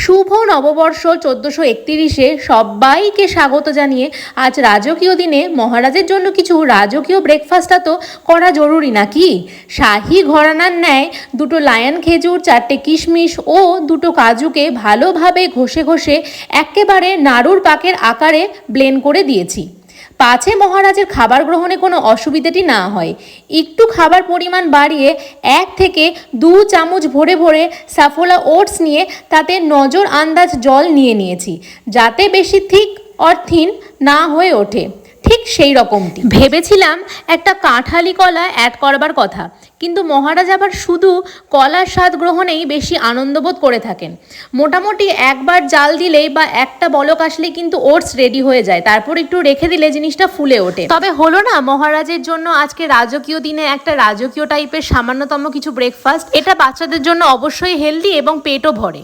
শুভ নববর্ষ 1431-এ সবাইকে স্বাগত জানিয়ে আজ রাজকীয় দিনে মহারাজের জন্য কিছু রাজকীয় ব্রেকফাস্টটা তো করা জরুরি নাকি। শাহী ঘরানার ন্যায় দুটো লায়ন খেজুর, 4টে কিশমিশ ও দুটো কাজুকে ভালোভাবে ঘষে ঘষে একেবারে নাড়ুর পাকের আকারে ব্লেন্ড করে দিয়েছি, পাছে মহারাজের খাবার গ্রহণে কোনো অসুবিধাটি না হয়। একটু খাবার পরিমাণ বাড়িয়ে 1 থেকে 2 চামচ ভরে ভরে সাফোলা ওটস নিয়ে তাতে নজর আন্দাজ জল নিয়ে নিয়েছি, যাতে বেশি থিক অর থিন না হয়ে ওঠে। ঠিক সেই রকমটি ভেবেছিলাম একটা কাঁঠালি কলা অ্যাড করবার কথা, কিন্তু মহারাজ আবার শুধু কলার স্বাদ গ্রহণেই বেশি আনন্দবোধ করে থাকেন। মোটামুটি একবার জাল দিলেই বা একটা বলক আসলেই কিন্তু ওটস রেডি হয়ে যায়, তারপর একটু রেখে দিলে জিনিসটা ফুলে ওঠে। তবে হলো না মহারাজের জন্য আজকে রাজকীয় দিনে একটা রাজকীয় টাইপের সামান্যতম কিছু ব্রেকফাস্ট। এটা বাচ্চাদের জন্য অবশ্যই হেলদি এবং পেটও ভরে।